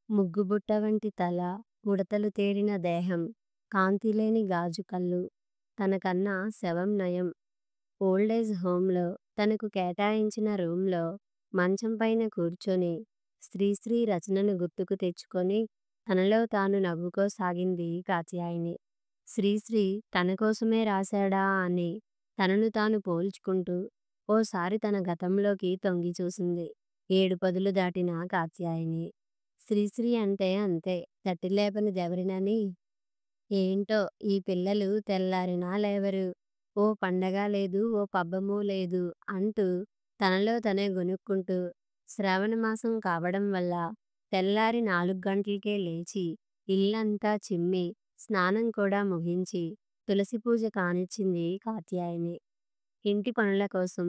ముగ్గుబుట్ట వంటి తల, ముడతలు తేడిన దేహం, కాంతిలేని గాజు కళ్ళు. తనకన్నా శవం నయం. ఓల్డేజ్ హోంలో తనకు కేటాయించిన రూంలో మంచం పైన కూర్చొని శ్రీశ్రీ రచనను గుర్తుకు తెచ్చుకొని తనలో తాను నవ్వుకోసాగింది కాత్యాయని. శ్రీశ్రీ తన కోసమే రాశాడా అని తనను తాను పోల్చుకుంటూ ఓసారి తన గతంలోకి తొంగి చూసింది. 7 పదులు దాటిన కాత్యాయని. శ్రీశ్రీ అంటే అంతే, తట్టిలేపనిదెవరినని. ఏంటో ఈ పిల్లలు తెల్లారినా లేవరు, ఓ పండగ లేదు, ఓ పబ్బమూ లేదు అంటూ తనలో తనే గొణుక్కుంటూ, శ్రావణమాసం కావడం వల్ల తెల్లారి 4 గంటలకే లేచి ఇల్లంతా చిమ్మి స్నానం కూడా ముగించి తులసి పూజ కానిచ్చింది కాత్యాయని. ఇంటి పనుల కోసం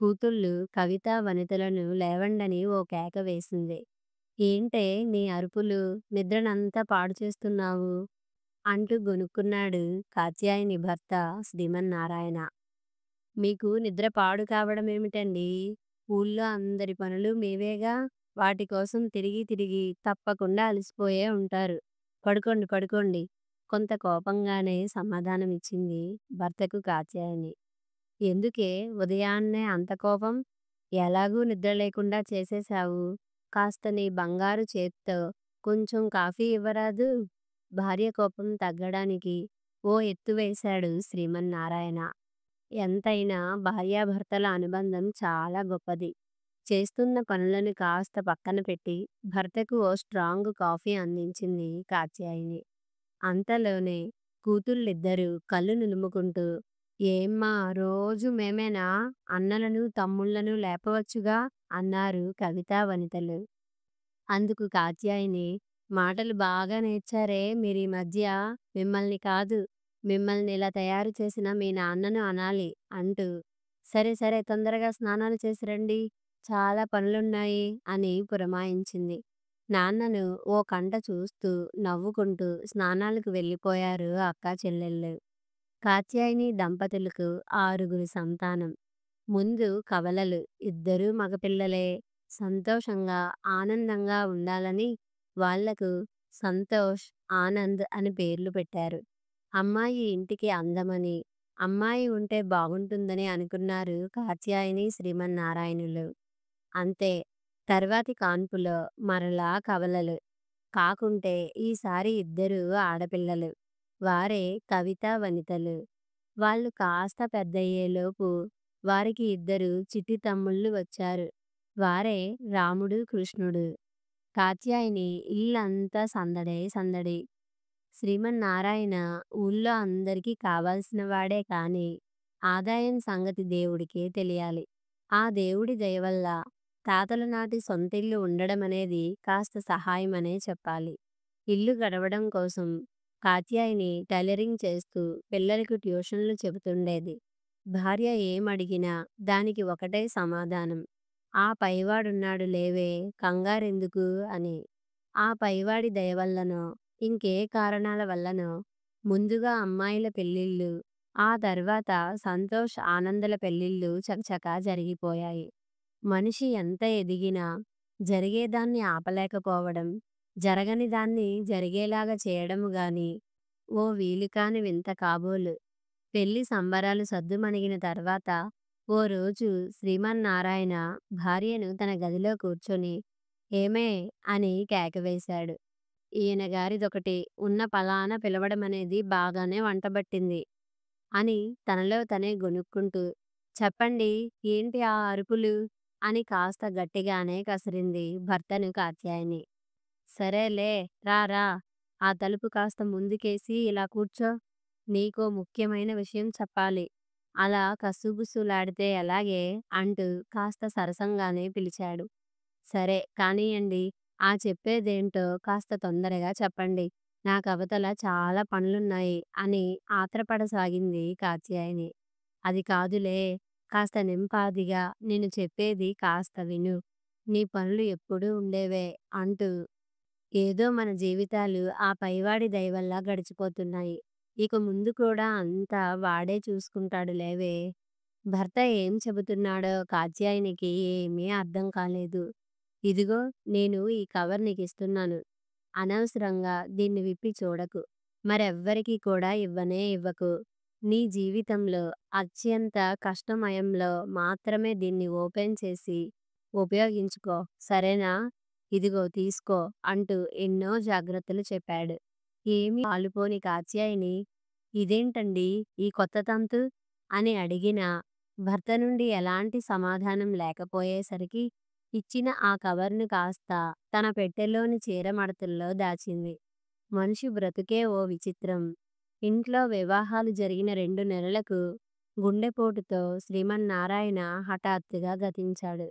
కూతుళ్ళు కవిత, వనితలను లేవండని ఓ కేక వేసింది. ఏంటే నీ అరుపులు, నిద్రనంతా పాడు చేస్తున్నావు అంటూ గొనుక్కున్నాడు కాత్యాయని భర్త శ్రీమన్నారాయణ. మీకు నిద్ర పాడు కావడమేమిటండి? ఊళ్ళో అందరి పనులు మీవేగా, వాటి కోసం తిరిగి తిరిగి తప్పకుండా అలసిపోయే ఉంటారు. పడుకోండి పడుకోండి కొంత కోపంగానే సమాధానమిచ్చింది భర్తకు కాత్యాయని. ఎందుకే ఉదయాన్నే అంత కోపం? ఎలాగూ నిద్ర లేకుండా చేసేశావు. కాస్త నీ బంగారు చేత్తో కొంచెం కాఫీ ఇవ్వరాదూ? భార్య కోపం తగ్గడానికి ఓ ఎత్తు వేశాడు శ్రీమన్నారాయణ. ఎంతైనా భార్యాభర్తల అనుబంధం చాలా గొప్పది. చేస్తున్న పనులను కాస్త పక్కన పెట్టి భర్తకు ఓ స్ట్రాంగ్ కాఫీ అందించింది కాత్యాయని. అంతలోనే కూతుళ్ళిద్దరూ కళ్ళు నులుముకుంటూ, ఏమ్మా రోజు మేమేనా? అన్నలను తమ్ముళ్లను లేపవచ్చుగా అన్నారు కవితా, వనితలు. అందుకు కాత్యాయని, మాటలు బాగా నేర్చారే మీరీ మధ్య. మిమ్మల్ని కాదు, మిమ్మల్ని ఇలా తయారు చేసిన మీ నాన్నను అనాలి అంటూ, సరే సరే తొందరగా స్నానాలు చేసి రండి, చాలా పనులున్నాయి అని పురమాయించింది. నాన్నను ఓ కంట చూస్తూ నవ్వుకుంటూ స్నానాలకు వెళ్ళిపోయారు అక్కా చెల్లెళ్ళు. కాత్యాయని దంపతులకు 6 సంతానం. ముందు కవలలు, ఇద్దరూ మగపిల్లలే. సంతోషంగా ఆనందంగా ఉండాలని వాళ్లకు సంతోష్, ఆనంద్ అని పేర్లు పెట్టారు. అమ్మాయి ఇంటికి అందమని, అమ్మాయి ఉంటే బాగుంటుందని అనుకున్నారు కాత్యాయని, శ్రీమన్నారాయణులు. అంతే, తర్వాతి కాన్పులో మరలా కవలలు. కాకుంటే ఈసారి ఇద్దరూ ఆడపిల్లలు. వారే కవిత, వనితలు. వాళ్ళు కాస్త పెద్దయ్యేలోపు వారికి 2 చిట్టి తమ్ముళ్ళు వచ్చారు. వారే రాముడు, కృష్ణుడు. కాత్యాయని ఇల్లంతా సందడే సందడి. శ్రీమన్నారాయణ ఊళ్ళో అందరికీ కావాల్సిన వాడే కాని ఆదాయం సంగతి దేవుడికే తెలియాలి. ఆ దేవుడి దయవల్ల తాతల నాటి సొంతిల్లు ఉండడమనేది కాస్త సహాయమనే చెప్పాలి. ఇల్లు గడవడం కోసం కాత్యాయని టైలరింగ్ చేస్తూ పిల్లలకు ట్యూషన్లు చెబుతుండేది. భార్య ఏమడిగినా దానికి ఒకటే సమాధానం, ఆ పైవాడున్నాడు లేవే, కంగారెందుకు అని. ఆ పైవాడి దయవల్లనో ఇంకే కారణాల వల్లనో ముందుగా అమ్మాయిల పెళ్ళిళ్ళు, ఆ తర్వాత సంతోష్, ఆనందల పెళ్ళిళ్ళు చకచకా జరిగిపోయాయి. మనిషి ఎంత ఎదిగినా జరిగేదాన్ని ఆపలేకపోవడం, జరగని దాన్ని జరిగేలాగా చేయడము గాని ఓ వీలుకాని వింత కాబోలు. పెళ్లి సంబరాలు సద్దుమణిగిన తర్వాత ఓ రోజు శ్రీమన్నారాయణ భార్యను తన గదిలో కూర్చొని, ఏమే అని కేకవేశాడు. ఈయన గారిదొకటి, ఉన్న పలానా పిలవడమనేది బాగానే వంటబట్టింది అని తనలో తనే గొణుక్కుంటూ, చెప్పండి ఏంటి ఆ అరుపులు అని కాస్త గట్టిగానే కసిరింది భర్తను కాత్యాయని. సరేలే, రా రా, ఆ తలుపు కాస్త ముందుకేసి ఇలా కూర్చో, నీకో ముఖ్యమైన విషయం చెప్పాలి. అలా కసుబుసులాడితే ఎలాగే అంటూ కాస్త సరసంగానే పిలిచాడు. సరే కానియండి, ఆ చెప్పేదేంటో కాస్త తొందరగా చెప్పండి, నాకవతల చాలా పనులున్నాయి అని ఆత్రపడసాగింది కాత్యాయని. అది కాదులే, కాస్త నింపాదిగా నేను చెప్పేది కాస్త విను, నీ పనులు ఎప్పుడూ ఉండేవే అంటూ, ఏదో మన జీవితాలు ఆ పైవాడి దయవల్ల గడిచిపోతున్నాయి, ఇక ముందు కూడా అంతా వాడే చూసుకుంటాడు లేవే. భర్త ఏం చెబుతున్నాడో కాత్యాయనికి ఏమీ అర్థం కాలేదు. ఇదిగో నేను ఈ కవర్ నీకిస్తున్నాను, అనవసరంగా దీన్ని విప్పి చూడకు. మరెవ్వరికీ కూడా ఇవ్వనే ఇవ్వకు. నీ జీవితంలో అత్యంత కష్టమయంలో మాత్రమే దీన్ని ఓపెన్ చేసి ఉపయోగించుకో. సరేనా? ఇదిగో తీసుకో అంటూ ఎన్నో జాగ్రత్తలు చెప్పాడు. ఏమీ పాలుపోని కాత్యాయని ఇదేంటండీ ఈ కొత్త తంతు? అని అడిగినా భర్త నుండి ఎలాంటి సమాధానం లేకపోయేసరికి ఇచ్చిన ఆ కవర్‌ను కాస్త తన పెట్టెలోని చీర మడతల్లో దాచింది. మనిషి బ్రతుకే ఓ విచిత్రం. ఇంట్లో వివాహాలు జరిగిన 2 నెలలకు గుండెపోటుతో శ్రీమన్నారాయణ హఠాత్తుగా గతించాడు.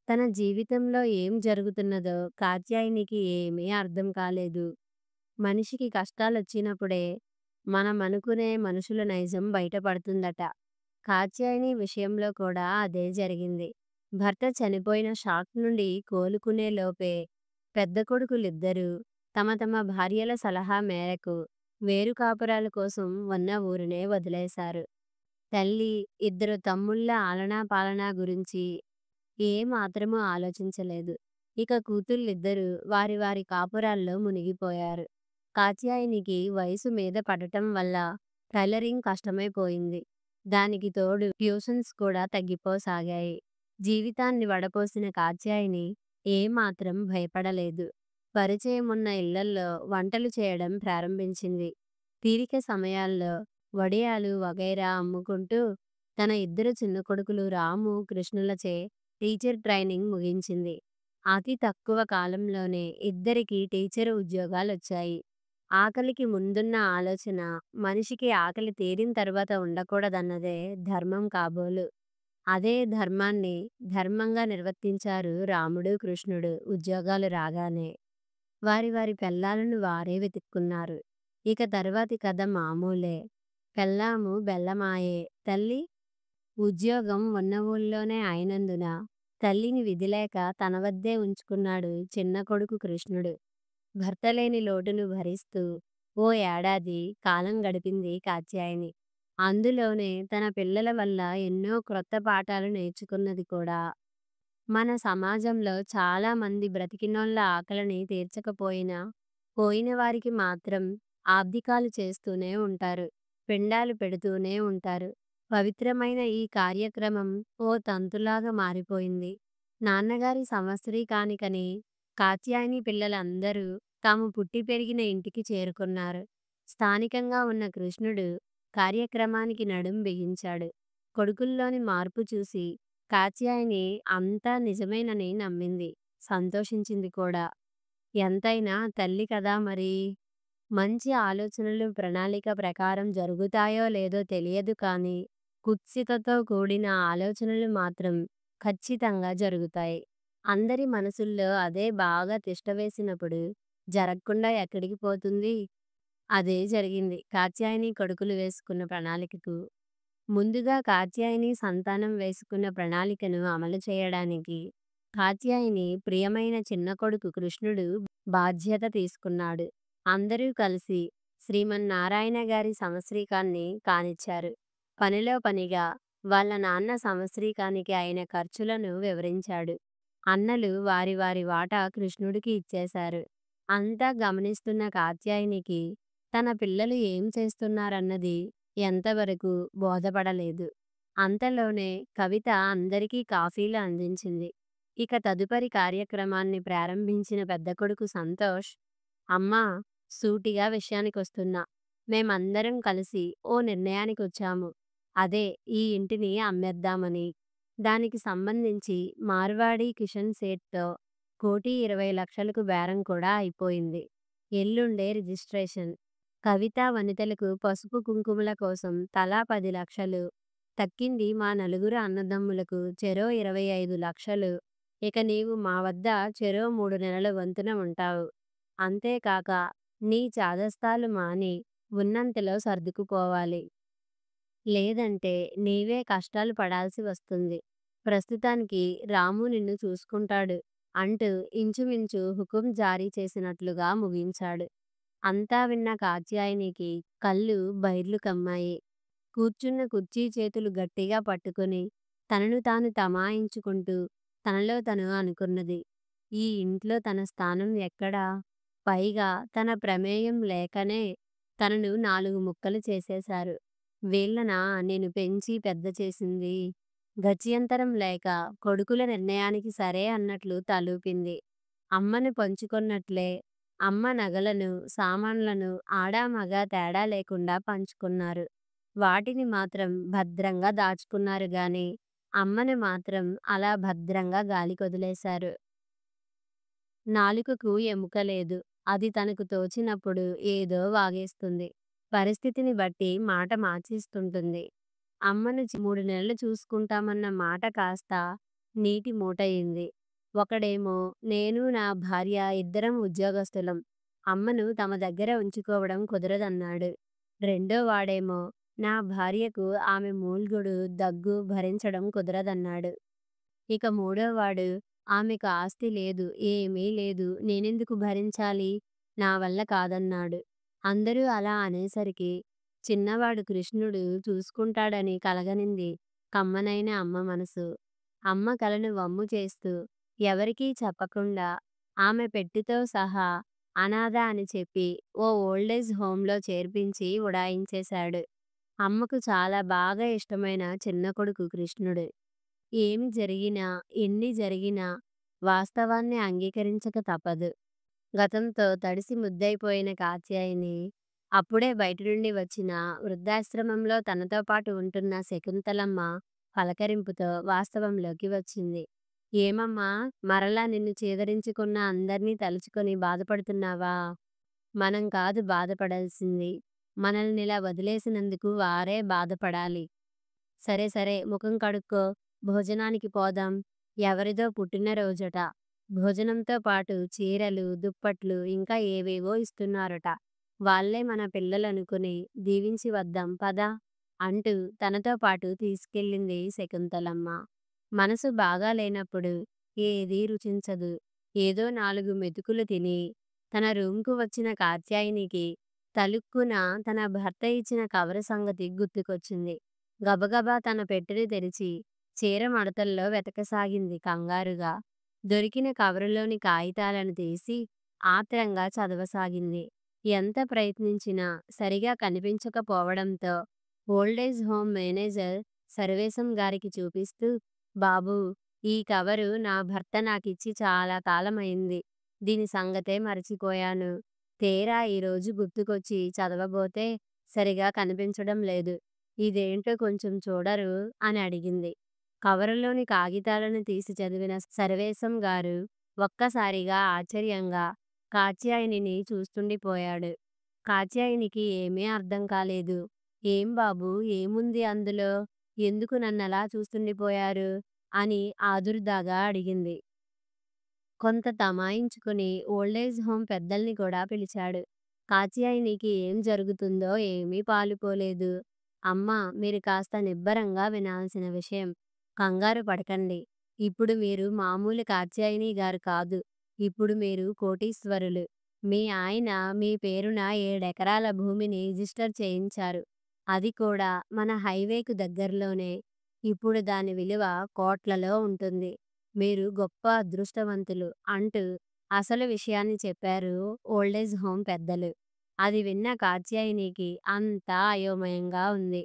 తన జీవితంలో ఏం జరుగుతున్నదో కాత్యాయనికి ఏమీ అర్థం కాలేదు. మనిషికి కష్టాలొచ్చినప్పుడే మనమనుకునే మనుషుల నైజం బయటపడుతుందట. కాత్యాయని విషయంలో కూడా అదే జరిగింది. భర్త చనిపోయిన షాక్ నుండి కోలుకునే లోపే పెద్ద కొడుకులిద్దరూ తమ తమ భార్యల సలహా మేరకు వేరు కాపురాల కోసం ఉన్న ఊరినే వదిలేశారు. తల్లి, ఇద్దరు తమ్ముళ్ళ ఆలనా పాలనా గురించి ఏ మాత్రమూ ఆలోచించలేదు. ఇక కూతుళ్ళిద్దరూ వారి వారి కాపురాల్లో మునిగిపోయారు. కాత్యాయనికి వయసు మీద పడటం వల్ల టైలరింగ్ కష్టమైపోయింది. దానికి తోడు ట్యూషన్స్ కూడా తగ్గిపోసాగాయి. జీవితాన్ని వడపోసిన కాత్యాయని ఏమాత్రం భయపడలేదు. పరిచయమున్న ఇళ్లల్లో వంటలు చేయడం ప్రారంభించింది. తీరిక సమయాల్లో వడియాలు వగైరా అమ్ముకుంటూ తన ఇద్దరు చిన్న కొడుకులు రాము, కృష్ణులచే టీచర్ ట్రైనింగ్ ముగించింది. అతి తక్కువ కాలంలోనే ఇద్దరికీ టీచరు ఉద్యోగాలొచ్చాయి. ఆకలికి ముందున్న ఆలోచన మనిషికి ఆకలి తీరిన తర్వాత ఉండకూడదన్నదే ధర్మం కాబోలు. అదే ధర్మాన్ని ధర్మంగా నిర్వర్తించారు రాముడు, కృష్ణుడు ఉద్యోగాలు రాగానే. వారి వారి పెళ్ళాలను వారే వెతుక్కున్నారు. ఇక తర్వాతి కథ మామూలే. పెళ్ళాము బెల్లమాయే. తల్లి ఉద్యోగం ఉన్న ఊళ్ళోనే అయినందున తల్లిని విధిలేక తన వద్దే ఉంచుకున్నాడు చిన్న కొడుకు కృష్ణుడు. భర్త లేని లోటును భరిస్తూ ఓ ఏడాది కాలం గడిపింది కాత్యాయని. అందులోనే తన పిల్లల వల్ల ఎన్నో క్రొత్త పాఠాలు నేర్చుకున్నది కూడా. మన సమాజంలో చాలా మంది బ్రతికినోళ్ళ ఆకలిని తీర్చకపోయినా పోయిన వారికి మాత్రం ఆబ్దికాలు చేస్తూనే ఉంటారు. పిండాలు పెడుతూనే ఉంటారు. పవిత్రమైన ఈ కార్యక్రమం ఓ తంతులాగా మారిపోయింది. నాన్నగారి సంవత్సరీకానికని కాత్యాయని పిల్లలందరూ తాము పుట్టి పెరిగిన ఇంటికి చేరుకున్నారు. స్థానికంగా ఉన్న కృష్ణుడు కార్యక్రమానికి నడుం బిగించాడు. కొడుకుల్లోని మార్పు చూసి కాత్యాయని అంతా నిజమేనని నమ్మింది. సంతోషించింది కూడా. ఎంతైనా తల్లి కదా మరి. మంచి ఆలోచనలు ప్రణాళిక ప్రకారం జరుగుతాయో లేదో తెలియదు కానీ కుత్సితతో కూడిన ఆలోచనలు మాత్రం ఖచ్చితంగా జరుగుతాయి. అందరి మనసుల్లో అదే బాగా తిష్టవేసినప్పుడు జరగకుండా ఎక్కడికి పోతుంది? అదే జరిగింది కాత్యాయని కొడుకులు వేసుకున్న ప్రణాళికకు. ముందుగా కాత్యాయని సంతానం వేసుకున్న ప్రణాళికను అమలు చేయడానికి కాత్యాయని ప్రియమైన చిన్న కొడుకు కృష్ణుడు బాధ్యత తీసుకున్నాడు. అందరూ కలిసి శ్రీమన్నారాయణ గారి సంవత్సరీకాన్ని కానిచ్చారు. పనిలో పనిగా వాళ్ళ నాన్న సంవత్సరీకానికి అయిన ఖర్చులను వివరించాడు. అన్నలు వారి వారి వాటా కృష్ణుడికి ఇచ్చేశారు. అంతా గమనిస్తున్న కాత్యాయనికి తన పిల్లలు ఏం చేస్తున్నారన్నది ఎంతవరకు బోధపడలేదు. అంతలోనే కవిత అందరికీ కాఫీలు అందించింది. ఇక తదుపరి కార్యక్రమాన్ని ప్రారంభించిన పెద్ద కొడుకు సంతోష్, అమ్మా, సూటిగా విషయానికొస్తున్నా. మేమందరం కలిసి ఓ నిర్ణయానికొచ్చాము. అదే ఈ ఇంటిని అమ్మేద్దామని. దానికి సంబంధించి మార్వాడి కిషన్ సేట్‌తో 1,20,00,000కు బేరం కూడా అయిపోయింది. ఎల్లుండే రిజిస్ట్రేషన్. కవితా వనితలకు పసుపు కుంకుమల కోసం తలా 10 లక్షలు. తక్కింది మా నలుగురు అన్నదమ్ములకు చెరో 25 లక్షలు. ఇక నీవు మా వద్ద చెరో 3 నెలల వంతున ఉంటావు. అంతేకాక నీ చాదస్తాలు మాని ఉన్నంతలో సర్దుకుపోవాలి. లేదంటే నీవే కష్టాలు పడాల్సి వస్తుంది. ప్రస్తుతానికి రాము నిన్ను చూసుకుంటాడు అంటూ ఇంచుమించు హుకుం జారీ చేసినట్లుగా ముగించాడు. అంతా విన్న కాత్యాయనికి కళ్ళు బైర్లు కమ్మాయి. కూర్చున్న కుర్చీ చేతులు గట్టిగా పట్టుకుని తనను తాను తమాయించుకుంటూ తనలో తను అనుకున్నది. ఈ ఇంట్లో తన స్థానం ఎక్కడా? పైగా తన ప్రమేయం లేకనే తనను 4 ముక్కలు చేసేశారు. వీళ్ళనా నేను పెంచి పెద్ద చేసింది? గత్యంతరం లేక కొడుకుల నిర్ణయానికి సరే అన్నట్లు తలూపింది. అమ్మను పంచుకొన్నట్లే అమ్మ నగలను, సామాన్లను ఆడా మగా తేడా లేకుండా పంచుకున్నారు. వాటిని మాత్రం భద్రంగా దాచుకున్నారు గాని, అమ్మని మాత్రం అలా భద్రంగా గాలికొదిలేశారు. నాలుకకు ఎముక లేదు. అది తనకు తోచినప్పుడు ఏదో వాగేస్తుంది. పరిస్థితిని బట్టి మాట మార్చేస్తుంటుంది. అమ్మను 3 నెలలు చూసుకుంటామన్న మాట కాస్త నీటి మూటయింది. ఒకడేమో నేను నా భార్య ఇద్దరం ఉద్యోగస్తులం. అమ్మను తమ దగ్గర ఉంచుకోవడం కుదరదన్నాడు. రెండో వాడేమో నా భార్యకు ఆమె మూల్గుడు, దగ్గు భరించడం కుదరదన్నాడు. ఇక మూడోవాడు ఆమెకు ఆస్తి లేదు, ఏమీ లేదు, నేనెందుకు భరించాలి? నా వల్ల కాదన్నాడు. అందరూ అలా అనేసరికి చిన్నవాడు కృష్ణుడు చూసుకుంటాడని కలగనింది కమ్మనైన అమ్మ మనసు. అమ్మ కలను వమ్ము చేస్తూ ఎవరికీ చెప్పకుండా ఆమె పెట్టెతో సహా అనాథ అని చెప్పి ఓ ఓల్డేజ్ హోంలో చేర్పించి ఉడాయించేశాడు. అమ్మకు చాలా బాగా ఇష్టమైన చిన్న కొడుకు కృష్ణుడు. ఏమి జరిగినా, ఎన్ని జరిగినా వాస్తవాన్ని అంగీకరించక తప్పదు. గతంతో తడిసి ముద్దయిపోయిన కాత్యాయని అప్పుడే బయట నుండి వచ్చిన వృద్ధాశ్రమంలో తనతో పాటు ఉంటున్న శకుంతలమ్మ పలకరింపుతో వాస్తవంలోకి వచ్చింది. ఏమమ్మా, మరలా నిన్ను చీదరించుకున్న అందర్నీ తలుచుకొని బాధపడుతున్నావా? మనం కాదు బాధపడాల్సింది. మనల్నిలా వదిలేసినందుకు వారే బాధపడాలి. సరే సరే, ముఖం కడుక్కో, భోజనానికి పోదాం. ఎవరిదో పుట్టినరోజట. భోజనంతో పాటు చీరలు, దుప్పట్లు ఇంకా ఏవేవో ఇస్తున్నారట. వాళ్ళే మన పిల్లలనుకుని దీవించి వద్దాం పద అంటూ తనతో పాటు తీసుకెళ్ళింది శకుంతలమ్మ. మనసు బాగా లేనప్పుడు ఏదీ రుచించదు. ఏదో 4 మెతుకులు తిని తన రూంకు వచ్చిన కాత్యాయనికి తళుక్కున తన భర్త ఇచ్చిన కవరు సంగతి గుర్తుకొచ్చింది. గబగబా తన పెట్టెని తెరిచి చీర మడతల్లో వెతకసాగింది కంగారుగా. దొరికిన కవరులోని కాగితాలను తీసి ఆత్రంగా చదవసాగింది. ఎంత ప్రయత్నించినా సరిగా కనిపించకపోవడంతో ఓల్డేజ్ హోమ్ మేనేజర్ సర్వేశం గారికి చూపిస్తూ, బాబూ, ఈ కవరు నా భర్త నాకిచ్చి చాలా కాలమైంది. దీని సంగతే మరచిపోయాను. తీరా ఈరోజు గుర్తుకొచ్చి చదవబోతే సరిగా కనిపించడం లేదు. ఇదేంటో కొంచెం చూడరు అని అడిగింది. కవరులోని కాగితాలను తీసి చదివిన సర్వేశం గారు ఒక్కసారిగా ఆశ్చర్యంగా కాత్యాయనిని చూస్తుండిపోయాడు. కాత్యాయనికి ఏమీ అర్థం కాలేదు. ఏం బాబూ, ఏముంది అందులో? ఎందుకు నన్నలా చూస్తుండిపోయారు? అని ఆదుర్దాగా అడిగింది. కొంత తమాయించుకుని ఓల్డేజ్ హోమ్ పెద్దల్ని కూడా పిలిచాడు. కాత్యాయనికి ఏం జరుగుతుందో ఏమీ పాలుపోలేదు. అమ్మా, మీరు కాస్త నిబ్బరంగా వినాల్సిన విషయం. కంగారు పడకండి. ఇప్పుడు మీరు మామూలు కాత్యాయని గారు కాదు. ఇప్పుడు మీరు కోటీశ్వరులు. మీ ఆయన మీ పేరున 7 ఎకరాల భూమిని రిజిస్టర్ చేయించారు. అది కూడా మన హైవేకు దగ్గరలోనే. ఇప్పుడు దాని విలువ కోట్లలో ఉంటుంది. మీరు గొప్ప అదృష్టవంతులు అంటూ అసలు విషయాన్ని చెప్పారు ఓల్డేజ్ హోమ్ పెద్దలు. అది విన్న కాత్యాయనికి అంతా అయోమయంగా ఉంది.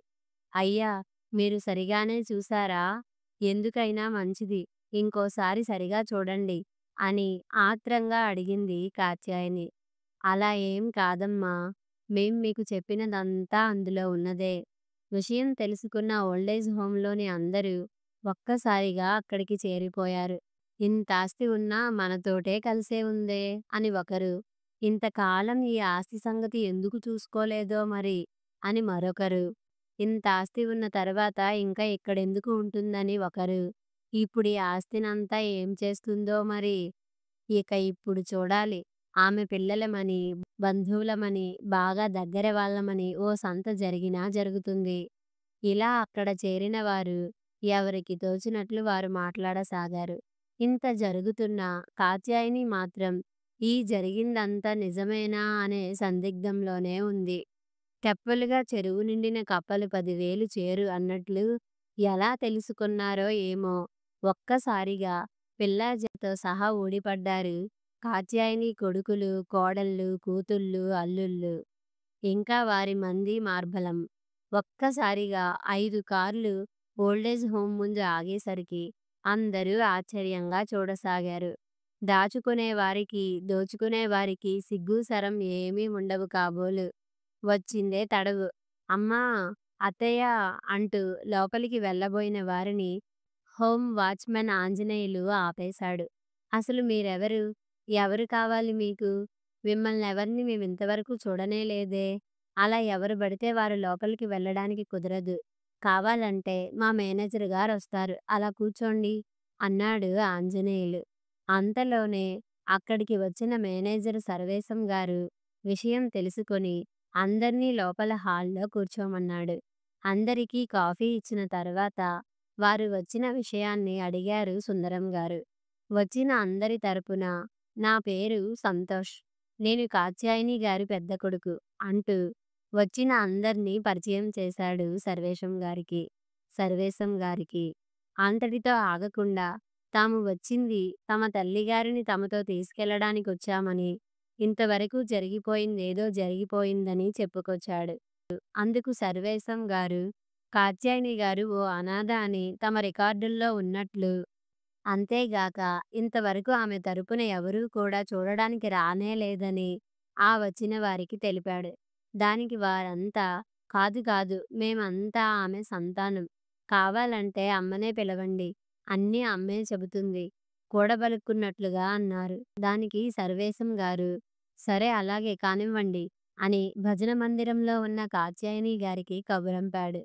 అయ్యా, మీరు సరిగానే చూశారా? ఎందుకైనా మంచిది ఇంకోసారి సరిగా చూడండి అని ఆత్రంగా అడిగింది కాత్యాయని. అలా ఏం కాదమ్మా, మేం మీకు చెప్పినదంతా అందులో ఉన్నదే. విషయం తెలుసుకున్న ఓల్డేజ్ హోంలోని అందరూ ఒక్కసారిగా అక్కడికి చేరిపోయారు. ఇంతాస్తి ఉన్నా మనతోటే కలిసే ఉందే అని ఒకరు, ఇంతకాలం ఈ ఆస్తి సంగతి ఎందుకు చూసుకోలేదో మరి అని మరొకరు, ఇంత ఆస్తి ఉన్న తర్వాత ఇంకా ఇక్కడెందుకు ఉంటుందని ఒకరు, ఇప్పుడు ఈ ఆస్తినంతా ఏం చేస్తుందో మరి. ఇక ఇప్పుడు చూడాలి. ఆమె పిల్లలమని, బంధువులమని, బాగా దగ్గర వాళ్ళమని ఓ సంత జరిగినా జరుగుతుంది. ఇలా అక్కడ చేరిన వారు ఎవరికి తోచినట్లు వారు మాట్లాడసాగారు. ఇంత జరుగుతున్నా కాత్యాయని మాత్రం ఈ జరిగిందంతా నిజమేనా అనే సందిగ్ధంలోనే ఉంది. తెప్పలుగా చెరువు నిండిన కప్పలు 10,000 చేరు అన్నట్లు ఎలా తెలుసుకున్నారో ఏమో ఒక్కసారిగా పిల్లాజీతో సహా ఊడిపడ్డారు కాత్యాయని కొడుకులు, కోడళ్ళు, కూతుళ్ళు, అల్లుళ్ళు, ఇంకా వారి మంది మార్బలం. ఒక్కసారిగా 5 కార్లు ఓల్డేజ్ హోమ్ ముందు ఆగేసరికి అందరూ ఆశ్చర్యంగా చూడసాగారు. దాచుకునే వారికి, దోచుకునే వారికి సిగ్గు శరం ఏమీ ఉండవు కాబోలు. వచ్చిందే తడవు. అమ్మా! అత్తయ్య! అంటూ లోపలికి వెళ్ళబోయిన వారిని హోమ్ వాచ్‌మెన్ ఆంజనేయులు ఆపేశాడు. అసలు మీరెవరు? ఎవరు కావాలి మీకు? మిమ్మల్నెవర్ని మేమింతవరకు చూడనే లేదే! అలా ఎవరు బడితే వారు లోపలికి వెళ్ళడానికి కుదరదు. కావాలంటే మా మేనేజర్ గారొస్తారు. అలా కూర్చోండి అన్నాడు ఆంజనేయులు. అంతలోనే అక్కడికి వచ్చిన మేనేజర్ సర్వేశం గారు విషయం తెలుసుకొని అందర్నీ లోపల హాల్లో కూర్చోమన్నాడు. అందరికీ కాఫీ ఇచ్చిన తర్వాత వారు వచ్చిన విషయాన్ని అడిగారు సుందరం గారు. వచ్చిన అందరి తరపున నా పేరు సంతోష్. నేను కాత్యాయని గారి పెద్ద కొడుకు అంటూ వచ్చిన అందర్నీ పరిచయం చేశాడు సర్వేశం గారికి. అంతటితో ఆగకుండా తాము వచ్చింది తమ తల్లిగారిని తమతో తీసుకెళ్ళడానికొచ్చామని, ఇంతవరకు జరిగిపోయిందేదో జరిగిపోయిందని చెప్పుకొచ్చాడు. అందుకు సర్వేశం గారు, కాత్యాయని గారు ఓ అనాథ అని తమ రికార్డుల్లో ఉన్నట్లు, అంతేగాక ఇంతవరకు ఆమె తరపున ఎవరూ కూడా చూడడానికి రానేలేదని ఆ వచ్చిన వారికి తెలిపాడు. దానికి వారంతా కాదు కాదు, మేమంతా ఆమె సంతానం. కావాలంటే అమ్మనే పిలవండి. అన్నీ అమ్మే చెబుతుంది కూడబలుక్కున్నట్లుగా అన్నారు. దానికి సర్వేశం గారు సరే అలాగే కానివ్వండి అని భజన మందిరంలో ఉన్న కాత్యాయని గారికి కబురంపాడు.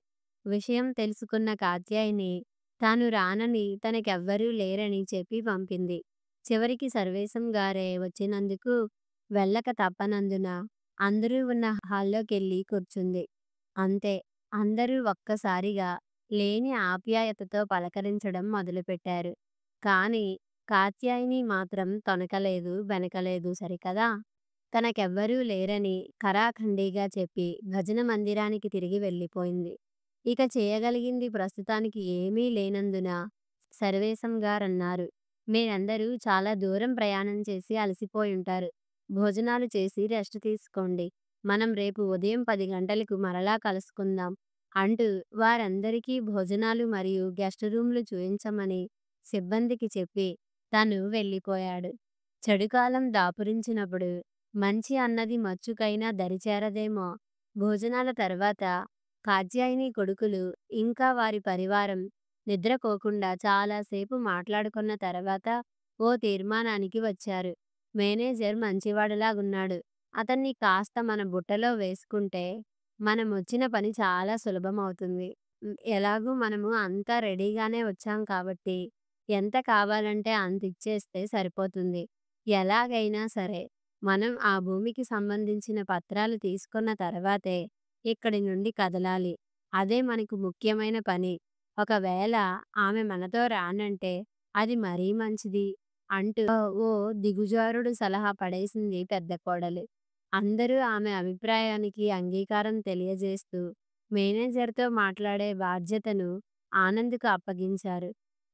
విషయం తెలుసుకున్న కాత్యాయని తాను రానని, తనకెవ్వరూ లేరని చెప్పి పంపింది. చివరికి సర్వేశం గారే వచ్చినందుకు వెళ్ళక తప్పనందున అందరూ ఉన్న హాల్లోకెళ్ళి కూర్చుంది. అంతే. అందరూ ఒక్కసారిగా లేని ఆప్యాయతతో పలకరించడం మొదలుపెట్టారు. కాని కాత్యాయని మాత్రం తొణకలేదు, బెనకలేదు సరికదా! తనకెవ్వరూ లేరని ఖరాఖండీగా చెప్పి భజన మందిరానికి తిరిగి వెళ్ళిపోయింది. ఇక చేయగలిగింది ప్రస్తుతానికి ఏమీ లేనందున సర్వేశం గారన్నారు, మీరందరూ చాలా దూరం ప్రయాణం చేసి అలసిపోయుంటారు. భోజనాలు చేసి రెస్ట్ తీసుకోండి. మనం రేపు ఉదయం 10 గంటలకు మరలా కలుసుకుందాం అంటూ వారందరికీ భోజనాలు మరియు గెస్ట్ రూమ్లు చూయించమని సిబ్బందికి చెప్పి తను వెళ్ళిపోయాడు. చెడుకాలం దాపురించినప్పుడు మంచి అన్నది మచ్చుకైనా దరిచేరదేమో. భోజనాల తర్వాత కాత్యాయని కొడుకులు ఇంకా వారి పరివారం నిద్రపోకుండా చాలాసేపు మాట్లాడుకున్న తర్వాత ఓ తీర్మానానికి వచ్చారు. మేనేజర్ మంచివాడులాగున్నాడు. అతన్ని కాస్త మన బుట్టలో వేసుకుంటే మనమొచ్చిన పని చాలా సులభమవుతుంది. ఎలాగూ మనము అంతా రెడీగానే వచ్చాం కాబట్టి ఎంత కావాలంటే అంత ఇచ్చేస్తే సరిపోతుంది. ఎలాగైనా సరే మనం ఆ భూమికి సంబంధించిన పత్రాలు తీసుకున్న తర్వాతే ఇక్కడి నుండి కదలాలి. అదే మనకు ముఖ్యమైన పని. ఒకవేళ ఆమె మనతో రానంటే అది మరీ మంచిది అంటూ ఓ దిగుజారుడు సలహా పడేసింది పెద్ద కోడలు. అందరూ ఆమె అభిప్రాయానికి అంగీకారం తెలియజేస్తూ మేనేజర్తో మాట్లాడే బాధ్యతను ఆనంద్కు అప్పగించారు.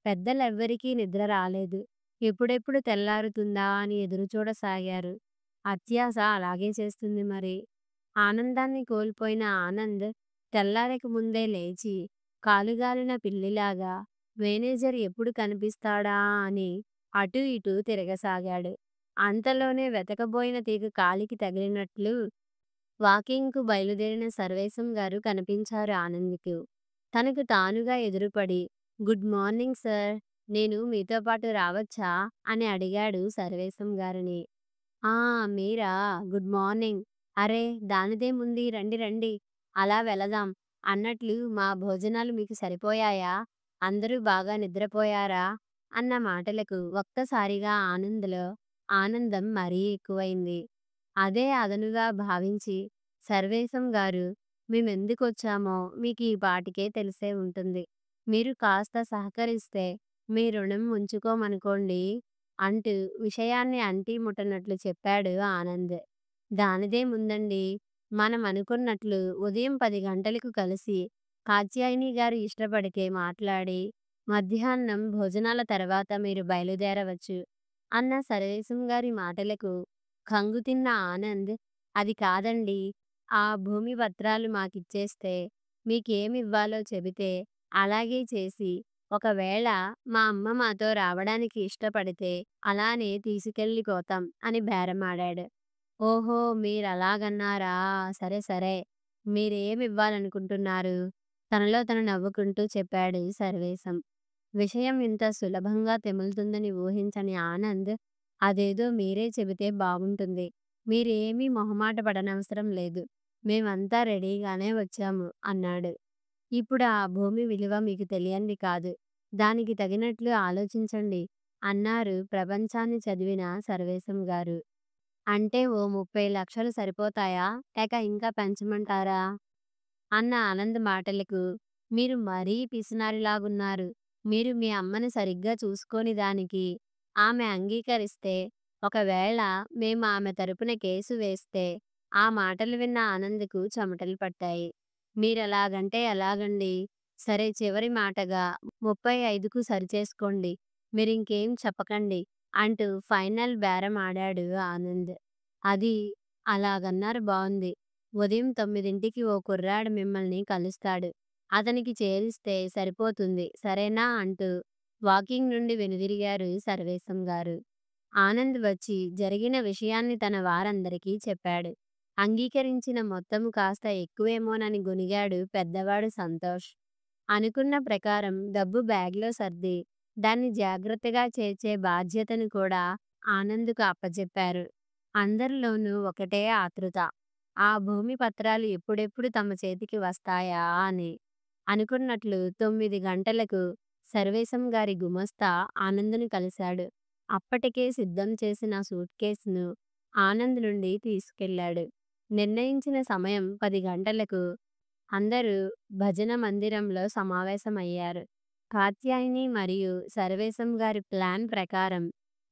పెద్దలెవ్వరికీ నిద్ర రాలేదు. ఎప్పుడెప్పుడు తెల్లారుతుందా అని ఎదురుచూడసాగారు. అత్యాశ అలాగే చేస్తుంది మరి. ఆనందాన్ని కోల్పోయిన ఆనంద్ తెల్లారక ముందే లేచి కాలుగాలిన పిల్లిలాగా మేనేజర్ ఎప్పుడు కనిపిస్తాడా అని అటూ ఇటూ తిరగసాగాడు. అంతలోనే వెతకబోయిన తీగ కాలికి తగిలినట్లు వాకింగ్కు బయలుదేరిన సర్వేశం గారు కనిపించారు ఆనంద్కు. తనకు తానుగా ఎదురుపడి గుడ్ మార్నింగ్ సార్, నేను మీతో పాటు రావచ్చా అని అడిగాడు సర్వేశం గారిని. ఆ మీరా, గుడ్ మార్నింగ్. అరే దానిదేముంది, రండి రండి, అలా వెళదాం అన్నట్లు మా భోజనాలు మీకు సరిపోయాయా? అందరూ బాగా నిద్రపోయారా అన్న మాటలకు ఒక్కసారిగా ఆనంద్లో ఆనందం మరీ ఎక్కువైంది. అదే అదనుగా భావించి సర్వేశం గారు, మేమెందుకొచ్చామో మీకు ఈ పాటికే తెలిసే ఉంటుంది. మీరు కాస్త సహకరిస్తే మీ రుణం ఉంచుకోమనుకోండి అంటూ విషయాన్ని అంటీ ముట్టనట్లు చెప్పాడు ఆనంద్. దానిదేముందండి, మనం అనుకున్నట్లు ఉదయం 10 గంటలకు కలిసి కాత్యాయని గారు ఇష్టపడితే మాట్లాడి మధ్యాహ్నం భోజనాల తర్వాత మీరు బయలుదేరవచ్చు. అన్న సర్వేశం గారి మాటలకు కంగుతిన్న ఆనంద్, అది కాదండి. ఆ భూమి పత్రాలు మాకిచ్చేస్తే మీకేమివ్వాలో చెబితే అలాగే చేసి, ఒకవేళ మా అమ్మ మాతో రావడానికి ఇష్టపడితే అలానే తీసుకెళ్ళిపోతాం అని బేరమాడాడు. ఓహో! మీరలాగన్నారా? సరే సరే. మీరేమివ్వాలనుకుంటున్నారు? తనలో తను నవ్వుకుంటూ చెప్పాడు సర్వేశం. విషయం ఇంత సులభంగా తెములుతుందని ఊహించని ఆనంద్, అదేదో మీరే చెబితే బాగుంటుంది. మీరేమీ మొహమాట పడనవసరం లేదు. మేమంతా రెడీగానే వచ్చాము అన్నాడు. ఇప్పుడు ఆ భూమి విలువ మీకు తెలియంది కాదు. దానికి తగినట్లు ఆలోచించండి అన్నారు ప్రపంచాన్ని చదివిన సర్వేశం గారు. అంటే ఓ 30,00,000 సరిపోతాయా? లేక ఇంకా పెంచమంటారా? అన్న ఆనంద్ మాటలకు, మీరు మరీ పిసినారిలాగున్నారు. మీరు మీ అమ్మని సరిగ్గా చూసుకోని దానికి ఆమె అంగీకరిస్తే, ఒకవేళ మేము ఆమె తరపున కేసు వేస్తే, ఆ మాటలు విన్న ఆనంద్‌కు చెమటలు పట్టాయి. మీరెలాగంటే ఎలాగండి? సరే చివరి మాటగా 35కు సరిచేసుకోండి. మీరింకేం చెప్పకండి అంటూ ఫైనల్ బేరం ఆడాడు ఆనంద్. అది అలాగన్నారు బావుంది. ఉదయం 9కి ఓ కుర్రాడు మిమ్మల్ని కలుస్తాడు. అతనికి చేరిస్తే సరిపోతుంది సరేనా అంటూ వాకింగ్ నుండి వెనుదిరిగారు సర్వేశం గారు. ఆనంద్ వచ్చి జరిగిన విషయాన్ని తన వారందరికీ చెప్పాడు. అంగీకరించిన మొత్తం కాస్త ఎక్కువేమోనని గొణిగాడు పెద్దవాడు సంతోష్. అనుకున్న ప్రకారం డబ్బు బ్యాగ్‌లో సర్ది దాన్ని జాగ్రత్తగా చేర్చే బాధ్యతను కూడా ఆనంద్‌కు అప్పజెప్పారు. అందరిలోనూ ఒకటే ఆతృత. ఆ భూమి పత్రాలు ఎప్పుడెప్పుడు తమ చేతికి వస్తాయా అని. అనుకున్నట్లు 9 గంటలకు సర్వేశం గారి గుమస్తా ఆనంద్‌ని కలిశాడు. అప్పటికే సిద్ధం చేసిన సూట్‌కేస్‌ను ఆనంద్ నుండి తీసుకెళ్ళాడు. నిర్ణయించిన సమయం 10 గంటలకు అందరూ భజన మందిరంలో సమావేశమయ్యారు. కాత్యాయని మరియు సర్వేశం గారి ప్లాన్ ప్రకారం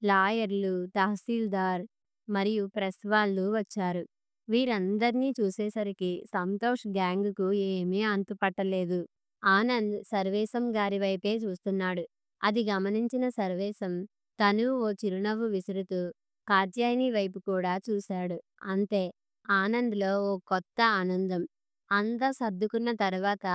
లాయర్లు, తహసీల్దార్ మరియు ప్రెస్ వాళ్ళు వచ్చారు. వీరందర్నీ చూసేసరికి సంతోష్ గ్యాంగుకు ఏమీ అంతుపట్టలేదు. ఆనంద్ సర్వేశం గారి వైపే చూస్తున్నాడు. అది గమనించిన సర్వేశం తను ఓ చిరునవ్వు విసురుతూ కాత్యాయని వైపు కూడా చూశాడు. అంతే. ఆనంద్‌లో ఓ కొత్త ఆనందం. అంతా సర్దుకున్న తర్వాత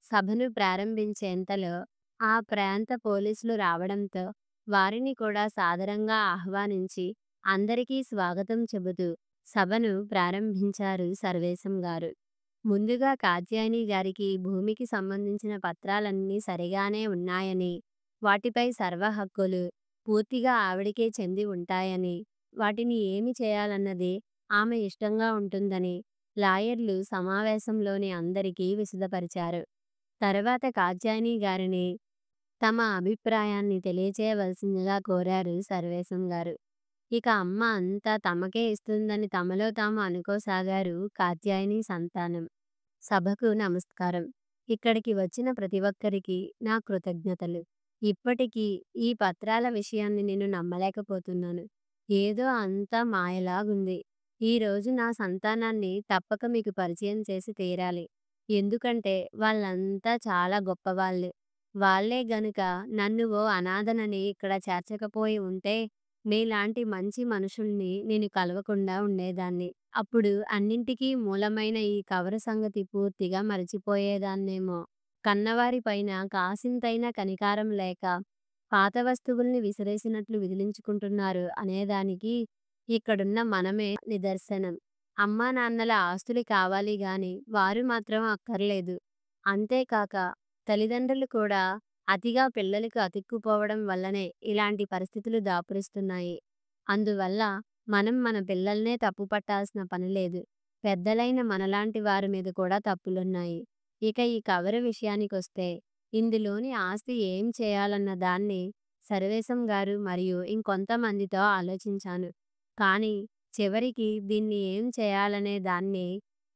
సభను ప్రారంభించేంతలో ఆ ప్రాంత పోలీసులు రావడంతో వారిని కూడా సాదరంగా ఆహ్వానించి అందరికీ స్వాగతం చెబుతూ సభను ప్రారంభించారు సర్వేశం గారు. ముందుగా కాత్యాయని గారికి భూమికి సంబంధించిన పత్రాలన్నీ సరిగానే ఉన్నాయని, వాటిపై సర్వ హక్కులు పూర్తిగా ఆవిడకే చెంది ఉంటాయని, వాటిని ఏమి చేయాలన్నది ఆమె ఇష్టంగా ఉంటుందని లాయర్లు సమావేశంలోని అందరికీ విశదపరిచారు. తర్వాత కాత్యాయని గారిని తమ అభిప్రాయాన్ని తెలియచేయవలసిందిగా కోరారు సర్వేశం గారు. ఇక అమ్మ అంతా తమకే ఇస్తుందని తమలో తాము అనుకోసాగారు కాత్యాయని సంతానం. సభకు నమస్కారం. ఇక్కడికి వచ్చిన ప్రతి ఒక్కరికి నా కృతజ్ఞతలు. ఇప్పటికీ ఈ పత్రాల విషయాన్ని నేను నమ్మలేకపోతున్నాను. ఏదో అంతా మాయలాగుంది. ఈరోజు నా సంతానాన్ని తప్పక మీకు పరిచయం చేసి తీరాలి. ఎందుకంటే వాళ్ళంతా చాలా గొప్పవాళ్ళు. వాళ్ళే గనుక నన్ను ఓ అనాథనని ఇక్కడ చేర్చకపోయి ఉంటే మీలాంటి మంచి మనుషుల్ని నేను కలవకుండా ఉండేదాన్ని. అప్పుడు అన్నింటికీ మూలమైన ఈ కవరు సంగతి పూర్తిగా మరచిపోయేదాన్నేమో. కన్నవారి పైన కాసింతైనా కనికారం లేక పాత వస్తువుల్ని విసిరేసినట్లు విదిలించుకుంటున్నారు అనేదానికి ఇక్కడున్న మనమే నిదర్శనం. అమ్మా నాన్నల ఆస్తులు కావాలి గాని వారు మాత్రం అక్కర్లేదు. అంతేకాక తల్లిదండ్రులు కూడా అతిగా పిల్లలకు అతుక్కుపోవడం వల్లనే ఇలాంటి పరిస్థితులు దాపురిస్తున్నాయి. అందువల్ల మనం మన పిల్లల్నే తప్పు పట్టాల్సిన పని లేదు. పెద్దలైన మనలాంటి వారి మీద కూడా తప్పులున్నాయి. ఇక ఈ కవరు విషయానికొస్తే ఇందులోని ఆస్తి ఏం చేయాలన్న దాన్ని సర్వేశం గారు మరియు ఇంకొంతమందితో ఆలోచించాను. కానీ చివరికి దీన్ని ఏం చేయాలనే దాన్ని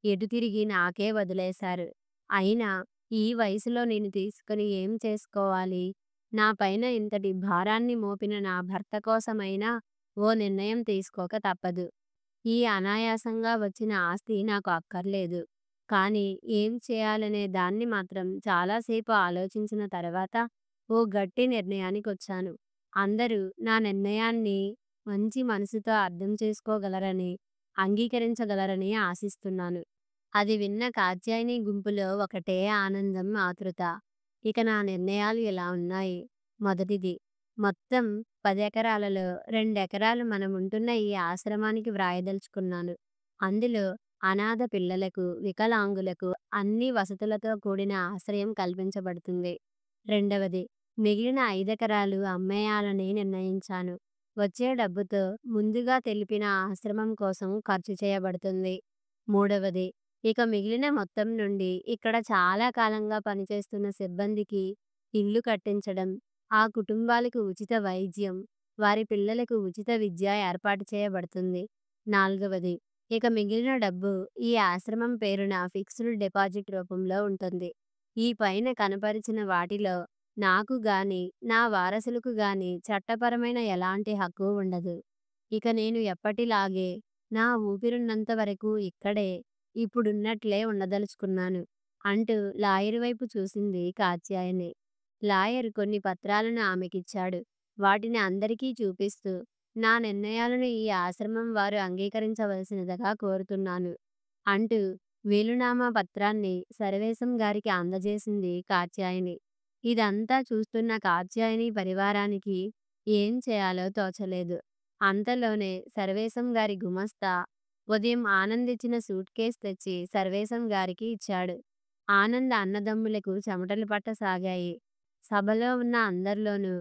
ఎటు తిరిగి నాకే వదిలేశారు. అయినా ఈ వయసులో నేను తీసుకుని ఏం చేసుకోవాలి? నా పైన ఇంతటి భారాన్ని మోపిన నా భర్త కోసమైనా ఓ నిర్ణయం తీసుకోక తప్పదు. ఈ అనాయాసంగా వచ్చిన ఆస్తి నాకు అక్కర్లేదు. కానీ ఏం చేయాలనే దాన్ని మాత్రం చాలాసేపు ఆలోచించిన తర్వాత ఓ గట్టి నిర్ణయానికొచ్చాను. అందరూ నా నిర్ణయాన్ని మంచి మనసుతో అర్థం చేసుకోగలరని, అంగీకరించగలరని ఆశిస్తున్నాను. అది విన్న కాత్యాయని గుంపులో ఒకటే ఆనందం, ఆతృత. ఇక నా నిర్ణయాలు ఇలా ఉన్నాయి. మొదటిది, మొత్తం 10 ఎకరాలలో 2 ఎకరాలు మనముంటున్న ఈ ఆశ్రమానికి వ్రాయదలుచుకున్నాను. అందులో అనాథ పిల్లలకు, వికలాంగులకు అన్ని వసతులతో కూడిన ఆశ్రయం కల్పించబడుతుంది. రెండవది, మిగిలిన 5 ఎకరాలు అమ్మేయాలని నిర్ణయించాను. వచ్చే డబ్బుతో ముందుగా తెలిపిన ఆశ్రమం కోసం ఖర్చు చేయబడుతుంది. మూడవది, ఇక మిగిలిన మొత్తం నుండి ఇక్కడ చాలా కాలంగా పనిచేస్తున్న సిబ్బందికి ఇల్లు కట్టించడం, ఆ కుటుంబాలకు ఉచిత వైద్యం, వారి పిల్లలకు ఉచిత విద్య ఏర్పాటు చేయబడుతుంది. నాలుగవది, ఇక మిగిలిన డబ్బు ఈ ఆశ్రమం పేరున ఫిక్స్డ్ డిపాజిట్ రూపంలో ఉంటుంది. ఈ పైన కనపరిచిన వాటిలో నాకు గాని, నా వారసులకు గాని చట్టపరమైన ఎలాంటి హక్కు ఉండదు. ఇక నేను ఎప్పటిలాగే నా ఊపిరున్నంత వరకు ఇక్కడే, ఇప్పుడున్నట్లే ఉండదలుచుకున్నాను అంటూ లాయరు వైపు చూసింది కాత్యాయని. లాయర్ కొన్ని పత్రాలను ఆమెకిచ్చాడు. వాటిని అందరికీ చూపిస్తూ, నా నిర్ణయాలను ఈ ఆశ్రమం వారు అంగీకరించవలసినదిగా కోరుతున్నాను అంటూ వీలునామా పత్రాన్ని సర్వేశం గారికి అందజేసింది కాత్యాయని. ఇదంతా చూస్తున్న కాత్యాయని పరివారానికి ఏం చేయాలో తోచలేదు. అంతలోనే సర్వేశం గారి గుమస్తా ఉదయం ఆనంద్ ఇచ్చిన సూట్ కేస్ తెచ్చి సర్వేశం గారికి ఇచ్చాడు. ఆనంద్ అన్నదమ్ములకు చెమటలు పట్టసాగాయి. సభలో ఉన్న అందరిలోనూ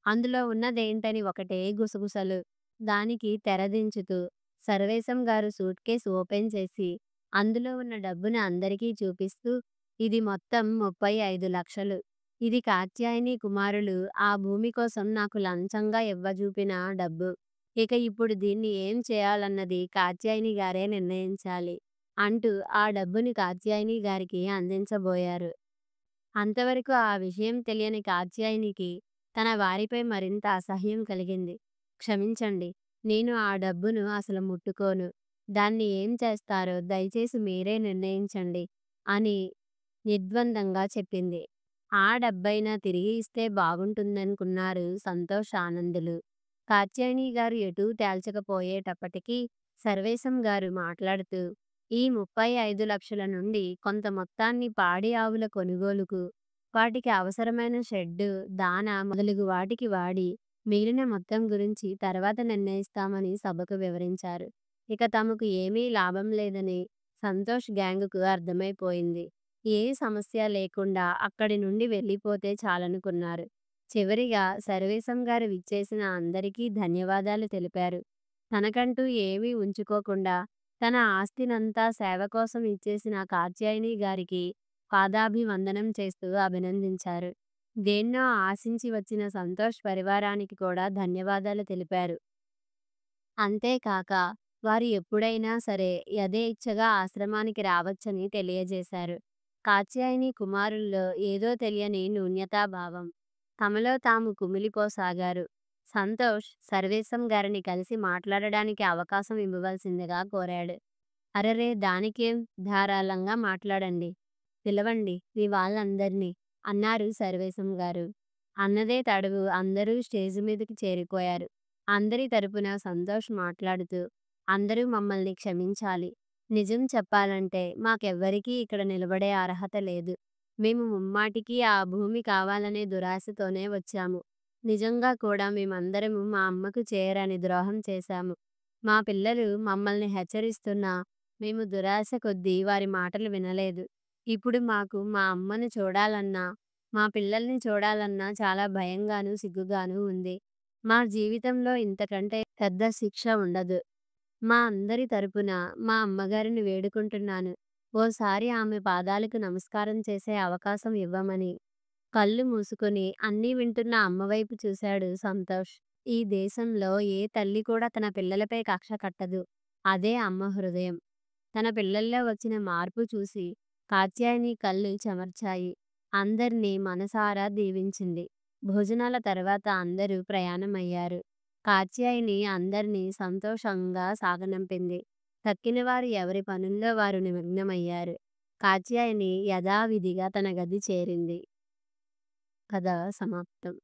అందులో ఉన్నదేంటని ఒకటే గుసగుసలు. దానికి తెరదించుతూ సర్వేశం గారు సూట్ కేస్ ఓపెన్ చేసి అందులో ఉన్న డబ్బును అందరికీ చూపిస్తూ, ఇది మొత్తం 35 లక్షలు. ఇది కాత్యాయని కుమారులు ఆ భూమి కోసం నాకు లంచంగా ఇవ్వజూపిన డబ్బు. ఇక ఇప్పుడు దీన్ని ఏం చేయాలన్నది కాత్యాయని గారే నిర్ణయించాలి అంటూ ఆ డబ్బుని కాత్యాయని గారికి అందించబోయారు. అంతవరకు ఆ విషయం తెలియని కాత్యాయనికి తన వారిపై మరింత అసహ్యం కలిగింది. క్షమించండి, నేను ఆ డబ్బును అసలు ముట్టుకోను. దాన్ని ఏం చేస్తారో దయచేసి మీరే నిర్ణయించండి అని నిర్ద్వందంగా చెప్పింది. ఆ డబ్బైనా తిరిగి ఇస్తే బాగుంటుందనుకున్నారు సంతోష్, ఆనందులు. కాత్యాయని గారు ఎటూ తేల్చకపోయేటప్పటికీ సర్వేశం గారు మాట్లాడుతూ, ఈ 35 లక్షల నుండి కొంత మొత్తాన్ని పాడి ఆవుల కొనుగోలుకు, వాటికి అవసరమైన షెడ్డు, దానా మొదలగు వాటికి వాడి మిగిలిన మొత్తం గురించి తర్వాత నిర్ణయిస్తామని సభకు వివరించారు. ఇక తమకు ఏమీ లాభం లేదని సంతోష్ గ్యాంగుకు అర్థమైపోయింది. ఏ సమస్య లేకుండా అక్కడి నుండి వెళ్ళిపోతే చాలనుకున్నారు. చివరిగా సర్వేశం గారు విచ్చేసిన అందరికీ ధన్యవాదాలు తెలిపారు. తనకంటూ ఏమీ ఉంచుకోకుండా తన ఆస్తినంతా సేవ కోసం ఇచ్చేసిన కాత్యాయని గారికి పాదాభివందనం చేస్తూ అభినందించారు. దేన్నో ఆశించి వచ్చిన సంతోష్ పరివారానికి కూడా ధన్యవాదాలు తెలిపారు. అంతేకాక వారు ఎప్పుడైనా సరే యథేచ్ఛగా ఆశ్రమానికి రావచ్చని తెలియజేశారు. కాత్యాయని కుమారుల్లో ఏదో తెలియని న్యూన్యతాభావం. తమలో తాము కుమిలిపోసాగారు. సంతోష్ సర్వేశం గారిని కలిసి మాట్లాడడానికి అవకాశం ఇవ్వవలసిందిగా కోరాడు. అరెరే, దానికేం, ధారాళంగా మాట్లాడండి, పిలవండి మీ వాళ్ళందర్నీ అన్నారు సర్వేశం గారు. అన్నదే తడువు అందరూ స్టేజి మీదకి చేరిపోయారు. అందరి తరపున సంతోష్ మాట్లాడుతూ, అందరూ మమ్మల్ని క్షమించాలి. నిజం చెప్పాలంటే మాకెవ్వరికీ ఇక్కడ నిలబడే అర్హత లేదు. మేము ముమ్మాటికి ఆ భూమి కావాలనే దురాశతోనే వచ్చాము. నిజంగా కూడా మేమందరము మా అమ్మకు చేయరాని ద్రోహం చేశాము. మా పిల్లలు మమ్మల్ని హెచ్చరిస్తున్నా మేము దురాశ కొద్దీ వారి మాటలు వినలేదు. ఇప్పుడు మాకు మా అమ్మను చూడాలన్నా, మా పిల్లల్ని చూడాలన్నా చాలా భయంగాను, సిగ్గుగాను ఉంది. మా జీవితంలో ఇంతకంటే పెద్ద శిక్ష ఉండదు. మా అందరి తరపున మా అమ్మగారిని వేడుకుంటున్నాను, ఓసారి ఆమె పాదాలకు నమస్కారం చేసే అవకాశం ఇవ్వమని. కళ్ళు మూసుకొని అన్నీ వింటున్న అమ్మవైపు చూశాడు సంతోష్. ఈ దేశంలో ఏ తల్లి కూడా తన పిల్లలపై కక్ష కట్టదు. అదే అమ్మ హృదయం. తన పిల్లల్లో వచ్చిన మార్పు చూసి కాత్యాయని కళ్ళు చెమర్చాయి. అందర్నీ మనసారా దీవించింది. భోజనాల తర్వాత అందరూ ప్రయాణమయ్యారు. కాత్యాయని అందర్నీ సంతోషంగా సాగనంపింది. తక్కినవారు ఎవరి పనుల్లో వారు నిమగ్నమయ్యారు. కాత్యాయని యథావిధిగా తన గది చేరింది. కథ సమాప్తం.